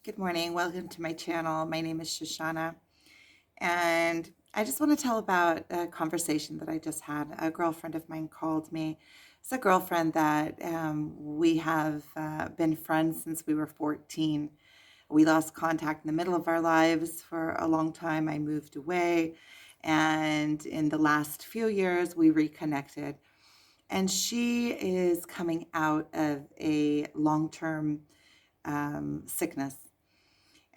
Good morning. Welcome to my channel. My name is Shoshana, and I just want to tell about a conversation that I just had. A girlfriend of mine called me. It's a girlfriend that we have been friends since we were 14. We lost contact in the middle of our lives for a long time. I moved away, and in the last few years, we reconnected. And she is coming out of a long-term sickness,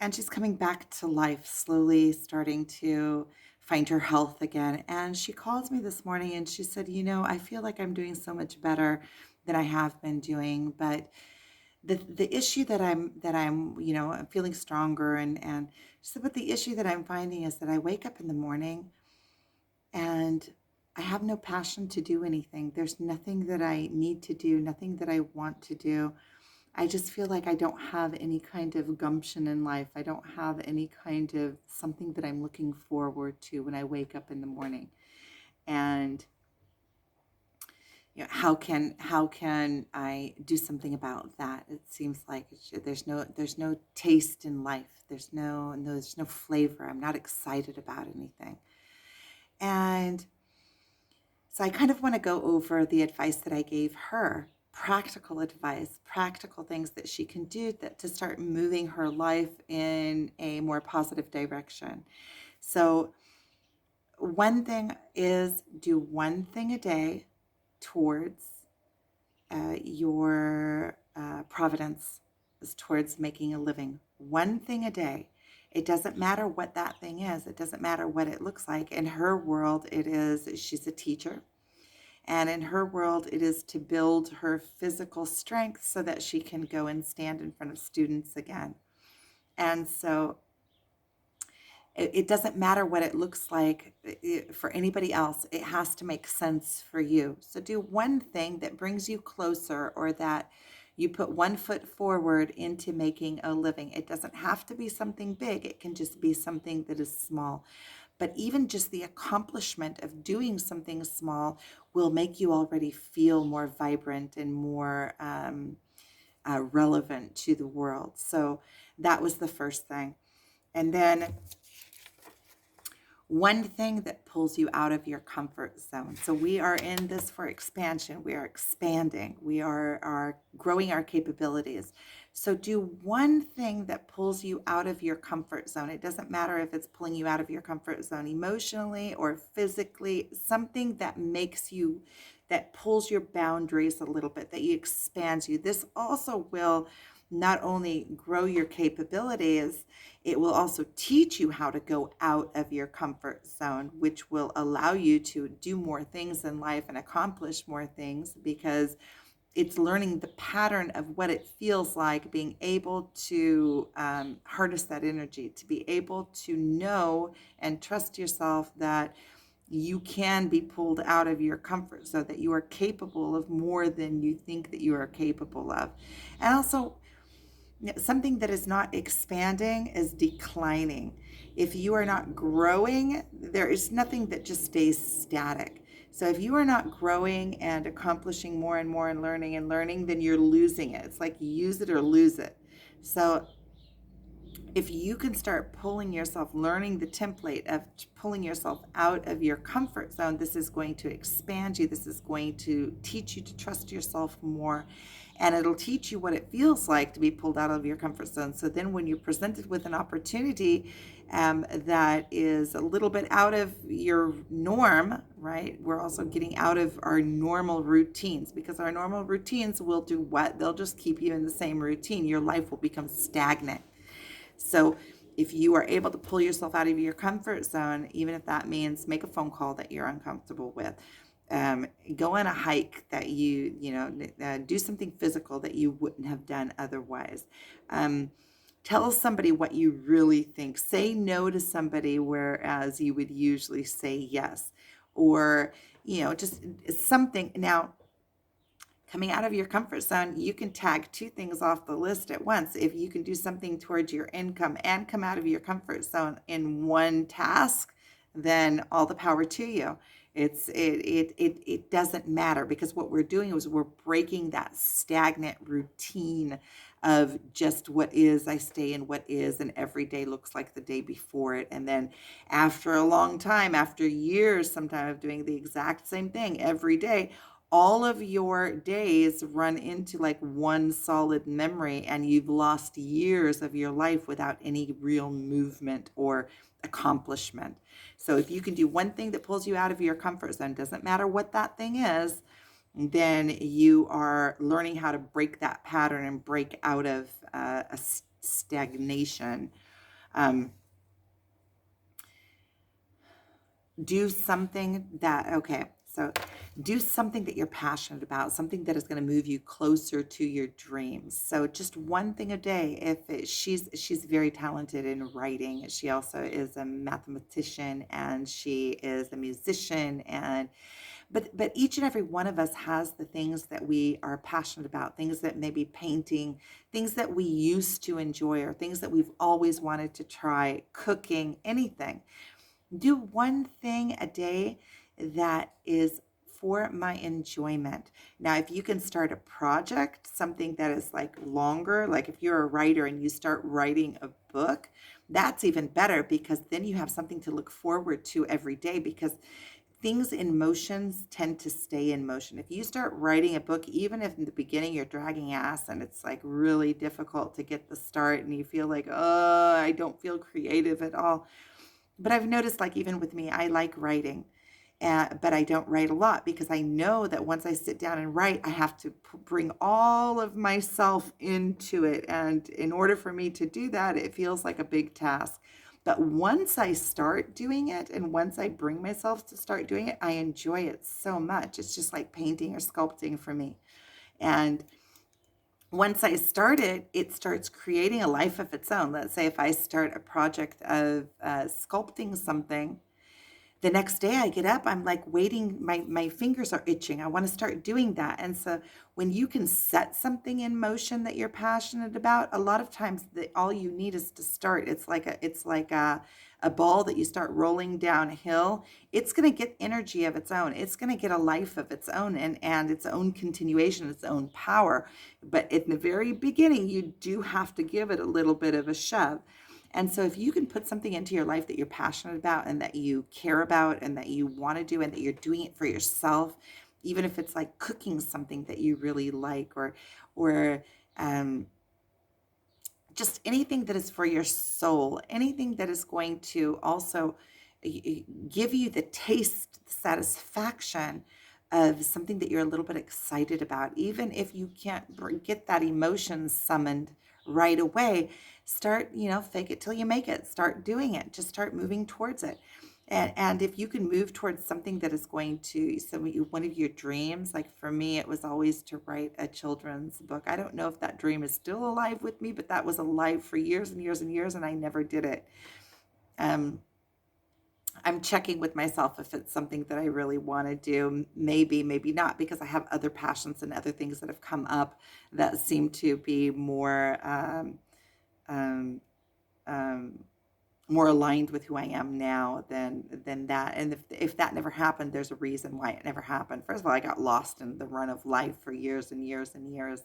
and she's coming back to life, slowly starting to find her health again. And she called me this morning and she said, I feel like I'm doing so much better than I have been doing, but the issue I'm feeling stronger, and she said, but the issue that I'm finding is that I wake up in the morning and I have no passion to do anything. There's nothing that I need to do, nothing that I want to do. I just feel like I don't have any kind of gumption in life. I don't have any kind of something that I'm looking forward to when I wake up in the morning. And how can I do something about that? It seems like there's no taste in life. There's no flavor. I'm not excited about anything. And so I kind of want to go over the advice that I gave her, practical advice, practical things that she can do to start moving her life in a more positive direction. So one thing is, do one thing a day towards your providence, is towards making a living. One thing a day. It doesn't matter what that thing is. It doesn't matter what it looks like. In her world, she's a teacher. And in her world, it is to build her physical strength so that she can go and stand in front of students again. And so it doesn't matter what it looks like for anybody else. It has to make sense for you. So do one thing that brings you closer, or that you put one foot forward into making a living. It doesn't have to be something big. It can just be something that is small. But even just the accomplishment of doing something small will make you already feel more vibrant and more relevant to the world. So that was the first thing. And then one thing that pulls you out of your comfort zone. So we are in this for expansion. We are expanding. We are growing our capabilities. So do one thing that pulls you out of your comfort zone. It doesn't matter if it's pulling you out of your comfort zone emotionally or physically, something that that pulls your boundaries a little bit, that expands you. This also will not only grow your capabilities, it will also teach you how to go out of your comfort zone, which will allow you to do more things in life and accomplish more things, because it's learning the pattern of what it feels like, being able to harness that energy, to be able to know and trust yourself that you can be pulled out of your comfort zone, that you are capable of more than you think that you are capable of. And also, something that is not expanding is declining. If you are not growing, there is nothing that just stays static. So if you are not growing and accomplishing more and more and learning, then you're losing it. It's like use it or lose it. So if you can start pulling yourself, learning the template of pulling yourself out of your comfort zone, this is going to expand you. This is going to teach you to trust yourself more. And it'll teach you what it feels like to be pulled out of your comfort zone. So then when you're presented with an opportunity that is a little bit out of your norm, right? We're also getting out of our normal routines, because our normal routines will do what? They'll just keep you in the same routine. Your life will become stagnant. So if you are able to pull yourself out of your comfort zone, even if that means make a phone call that you're uncomfortable with, go on a hike that do something physical that you wouldn't have done otherwise. Tell somebody what you really think. Say no to somebody whereas you would usually say yes. Or, just something. Now, coming out of your comfort zone, you can tag two things off the list at once. If you can do something towards your income and come out of your comfort zone in one task, then all the power to you. It doesn't matter, because what we're doing is we're breaking that stagnant routine of just what is. I stay in what is, and every day looks like the day before it. And then after a long time, after years, sometime of doing the exact same thing every day, all of your days run into like one solid memory, and you've lost years of your life without any real movement or accomplishment. So if you can do one thing that pulls you out of your comfort zone, doesn't matter what that thing is, then you are learning how to break that pattern and break out of stagnation. Um, do something that, okay, so do something that you're passionate about, something that is going to move you closer to your dreams. So just one thing a day. She's very talented in writing. She also is a mathematician, and she is a musician, and but each and every one of us has the things that we are passionate about, things that maybe painting, things that we used to enjoy, or things that we've always wanted to try, cooking, anything. Do one thing a day that is for my enjoyment. Now, if you can start a project, something that is like longer, like if you're a writer and you start writing a book, that's even better, because then you have something to look forward to every day, because things in motions tend to stay in motion. If you start writing a book, even if in the beginning you're dragging ass and it's like really difficult to get the start and you feel like, oh, I don't feel creative at all, but I've noticed, like, even with me, I like writing, but I don't write a lot, because I know that once I sit down and write, I have to bring all of myself into it. And in order for me to do that, it feels like a big task. But once I start doing it, and once I bring myself to start doing it, I enjoy it so much. It's just like painting or sculpting for me. And once I start it, it starts creating a life of its own. Let's say if I start a project of sculpting something, the next day I get up, I'm like waiting, my fingers are itching. I want to start doing that. And so when you can set something in motion that you're passionate about, a lot of times all you need is to start. It's like a ball that you start rolling downhill. It's going to get energy of its own. It's going to get a life of its own, and its own continuation, its own power. But in the very beginning, you do have to give it a little bit of a shove. And so if you can put something into your life that you're passionate about, and that you care about, and that you want to do, and that you're doing it for yourself, even if it's like cooking something that you really like, or um, just anything that is for your soul, anything that is going to also give you the taste, the satisfaction of something that you're a little bit excited about, even if you can't get that emotion summoned right away. Start, fake it till you make it. Start doing it. Just start moving towards it. And if you can move towards something that is going to, so one of your dreams, like for me, it was always to write a children's book. I don't know if that dream is still alive with me, but that was alive for years and years and years, and I never did it. Um, I'm checking with myself if it's something that I really want to do. Maybe, maybe not, because I have other passions and other things that have come up that seem to be um, um, more aligned with who I am now than that. And if that never happened, there's a reason why it never happened. First of all, I got lost in the run of life for years and years and years.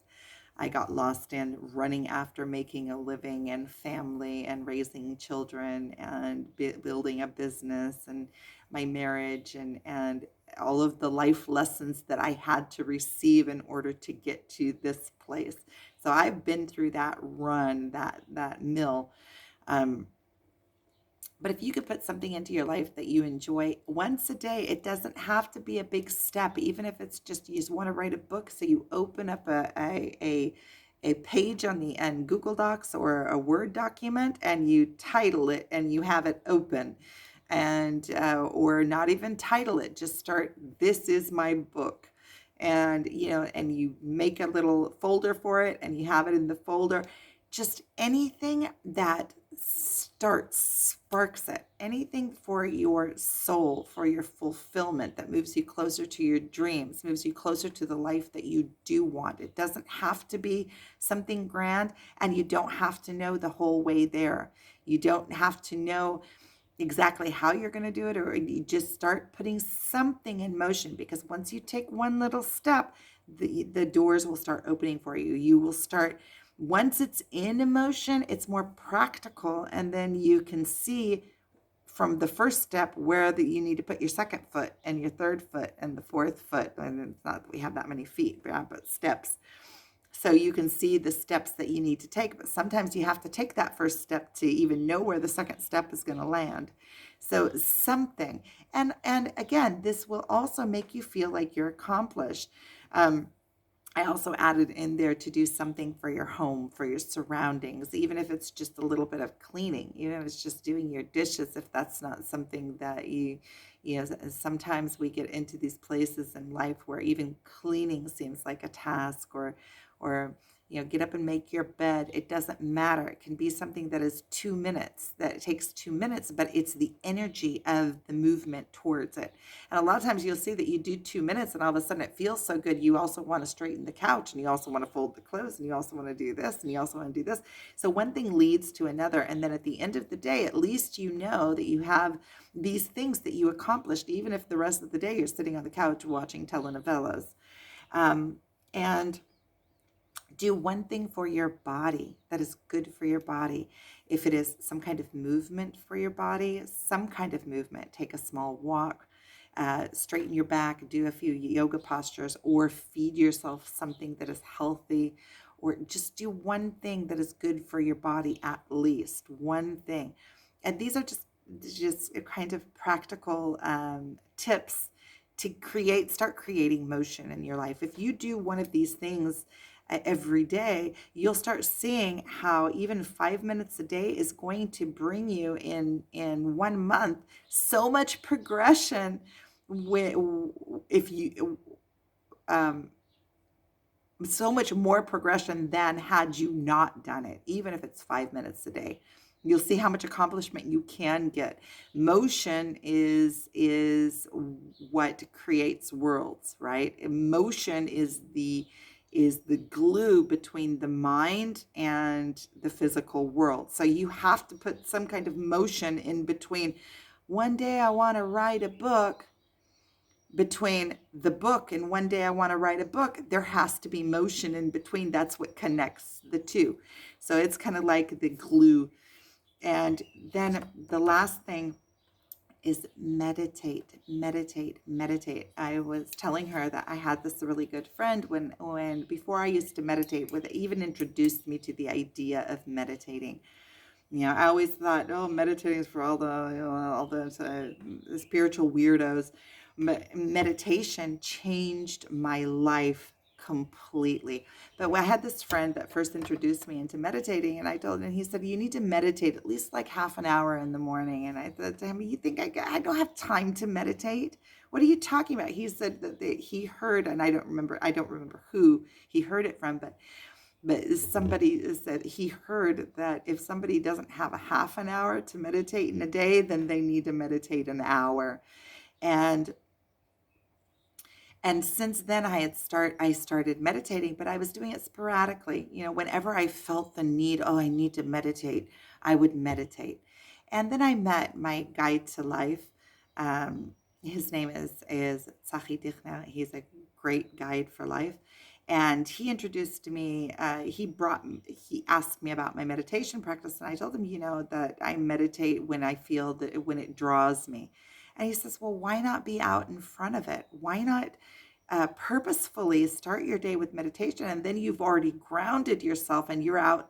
I got lost in running after making a living and family and raising children and building a business and my marriage and all of the life lessons that I had to receive in order to get to this place. So I've been through that run, that mill. Um, but if you could put something into your life that you enjoy once a day, it doesn't have to be a big step, even if it's just you just want to write a book. So you open up a page on the end Google Docs or a Word document, and you title it and you have it open. And or not even title it, just start, "This is my book." And and you make a little folder for it, and you have it in the folder. Just anything that sparks it, anything for your soul, for your fulfillment, that moves you closer to your dreams, moves you closer to the life that you do want. It doesn't have to be something grand, and you don't have to know the whole way there. You don't have to know exactly how you're going to do it, or you just start putting something in motion, because once you take one little step, the doors will start opening for you. You will start Once it's in emotion, it's more practical, and then you can see from the first step where that you need to put your second foot and your third foot and the fourth foot. And it's not that we have that many feet, but steps. So you can see the steps that you need to take, but sometimes you have to take that first step to even know where the second step is going to land. So something, and again, this will also make you feel like you're accomplished. I also added in there to do something for your home, for your surroundings, even if it's just a little bit of cleaning, even if it's just doing your dishes, if that's not something that sometimes we get into these places in life where even cleaning seems like a task, or get up and make your bed. It doesn't matter. It can be something that is 2 minutes, that it takes 2 minutes, but it's the energy of the movement towards it. And a lot of times you'll see that you do 2 minutes and all of a sudden it feels so good. You also want to straighten the couch, and you also want to fold the clothes, and you also want to do this, and you also want to do this. So one thing leads to another. And then at the end of the day, at least you know that you have these things that you accomplished, even if the rest of the day you're sitting on the couch watching telenovelas. And do one thing for your body that is good for your body. If it is some kind of movement for your body, some kind of movement, take a small walk, straighten your back, do a few yoga postures, or feed yourself something that is healthy, or just do one thing that is good for your body, at least one thing. And these are just a kind of practical tips to start creating motion in your life. If you do one of these things every day, you'll start seeing how even 5 minutes a day is going to bring you in 1 month so much progression. If you so much more progression than had you not done it, even if it's 5 minutes a day. You'll see how much accomplishment you can get. Motion is what creates worlds, right? Emotion is the glue between the mind and the physical world. So you have to put some kind of motion in between. One day I want to write a book. Between the book and one day I want to write a book, there has to be motion in between. That's what connects the two. So it's kind of like the glue. And then the last thing is meditate, meditate, meditate. I was telling her that I had this really good friend when before I used to meditate, with even introduced me to the idea of meditating. I always thought, oh, meditating is for all the spiritual weirdos. Meditation changed my life completely. But I had this friend that first introduced me into meditating, and I told him, and he said, you need to meditate at least like half an hour in the morning. And I said to him, you think I don't have time to meditate? What are you talking about? He said that he heard, and I don't remember who he heard it from, but somebody said he heard that if somebody doesn't have a half an hour to meditate in a day, then they need to meditate an hour. And since then I started meditating, but I was doing it sporadically. Whenever I felt the need, oh, I need to meditate, I would meditate. And then I met my guide to life. His name is Tzachi Dichna. He's a great guide for life. And he introduced me, he asked me about my meditation practice. And I told him, that I meditate when I feel that, when it draws me. And he says, well, why not be out in front of it? Why not purposefully start your day with meditation, and then you've already grounded yourself and you're out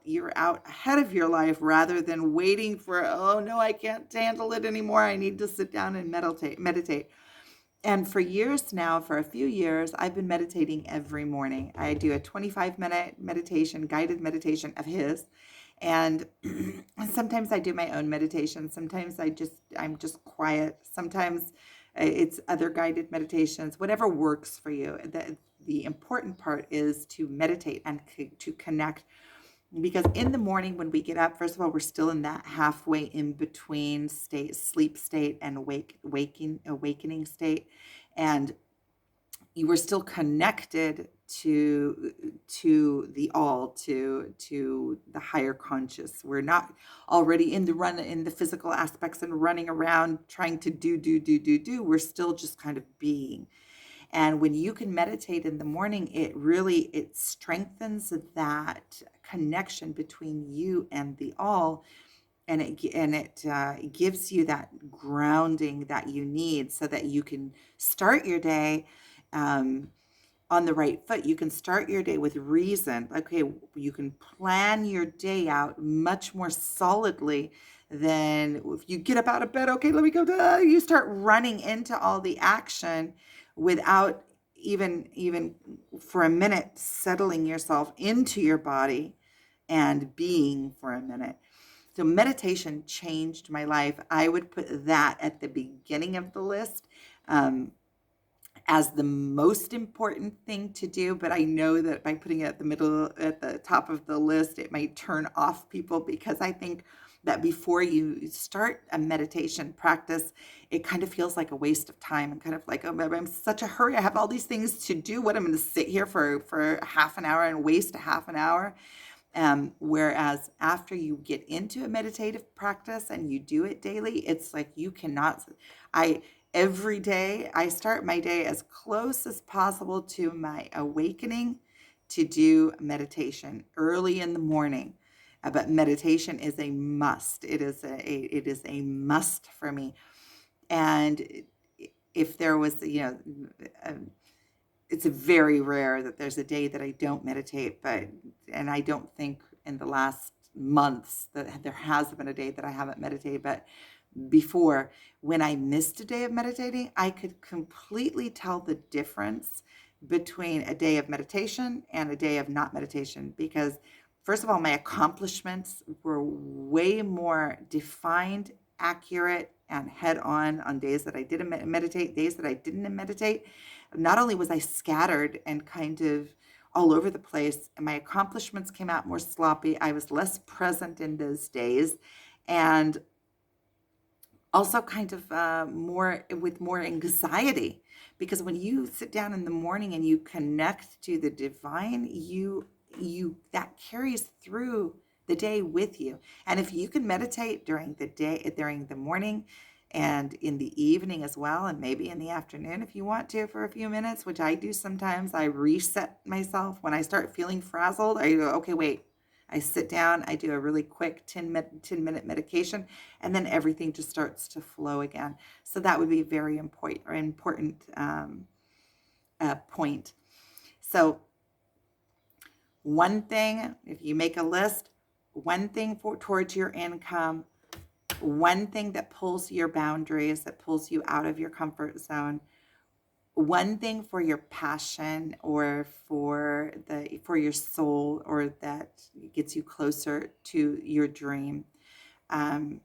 ahead of your life, rather than waiting for, oh no, I can't handle it anymore, I need to sit down and meditate. And for years now, for a few years, I've been meditating every morning. I do a 25-minute meditation, guided meditation of his. And sometimes I do my own meditation. Sometimes I'm just quiet. Sometimes it's other guided meditations, whatever works for you. The important part is to meditate and to connect. Because in the morning when we get up, first of all, we're still in that halfway in between state, sleep state and awakening state. And you were still connected to the all, to the higher conscious. We're not already in the physical aspects and running around trying to do. We're still just kind of being. And when you can meditate in the morning, it strengthens that connection between you and the all, and it gives you that grounding that you need so that you can start your day um, on the right foot. You can start your day with reason. Okay, you can plan your day out much more solidly than if you get up out of bed. Okay, let me go. You start running into all the action without even for a minute settling yourself into your body and being for a minute. So meditation changed my life. I would put that at the beginning of the list. As the most important thing to do, but I know that by putting it at the middle, at the top of the list, it might turn off people, because I think that before you start a meditation practice, it kind of feels like a waste of time, and kind of like, oh, I'm in such a hurry. I have all these things to do. What, I'm going to sit here for half an hour and waste a half an hour. Whereas after you get into a meditative practice and you do it daily, it's like you cannot, I, every day I start my day as close as possible to my awakening to do meditation early in the morning. But meditation is a must. It is a must for me. And if there was, um, it's very rare that there's a day that I don't meditate, and I don't think in the last months that there has been a day that I haven't meditated. But before, when I missed a day of meditating, I could completely tell the difference between a day of meditation and a day of not meditation, because first of all, my accomplishments were way more defined, accurate, and head on days that I didn't meditate, days that I didn't meditate. Not only was I scattered and kind of all over the place, and my accomplishments came out more sloppy, I was less present in those days, and also kind of more with more anxiety, because when you sit down in the morning and you connect to the divine, you that carries through the day with you. And if you can meditate during the day, during the morning and in the evening as well, and maybe in the afternoon if you want to for a few minutes, which I do sometimes, I reset myself when I start feeling frazzled. I go, okay, wait, I sit down, I do a really quick 10-minute medication, and then everything just starts to flow again. So that would be a very important point. So one thing, if you make a list, one thing towards your income, one thing that pulls your boundaries, that pulls you out of your comfort zone, one thing for your passion, or for your soul, or that gets you closer to your dream, um,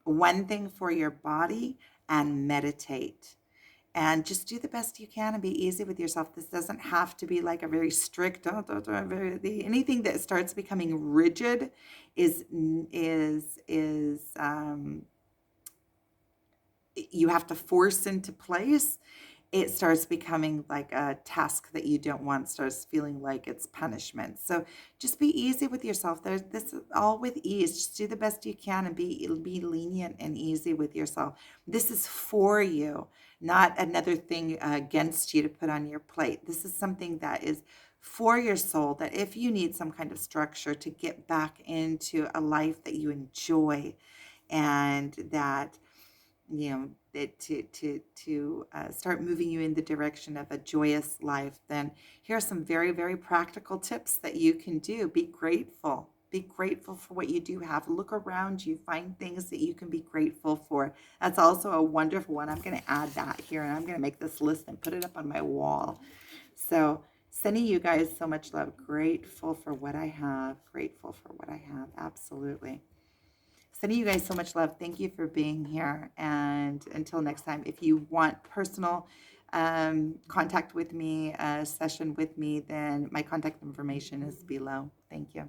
one thing for your body, and meditate. And just do the best you can and be easy with yourself. This doesn't have to be like a very strict, anything that starts becoming rigid is you have to force into place. It starts becoming like a task that you don't want, starts feeling like it's punishment. So just be easy with yourself. This is all with ease. Just do the best you can and be lenient and easy with yourself. This is for you, not another thing against you to put on your plate. This is something that is for your soul, that if you need some kind of structure to get back into a life that you enjoy, and that that to start moving you in the direction of a joyous life, then here are some very, very practical tips that you can do. Be grateful. Be grateful for what you do have. Look around you. Find things that you can be grateful for. That's also a wonderful one. I'm going to add that here, and I'm going to make this list and put it up on my wall. So sending you guys so much love. Grateful for what I have. Grateful for what I have. Absolutely. Sending you guys so much love. Thank you for being here. And until next time, if you want personal contact with me, a session with me, then my contact information is below. Thank you.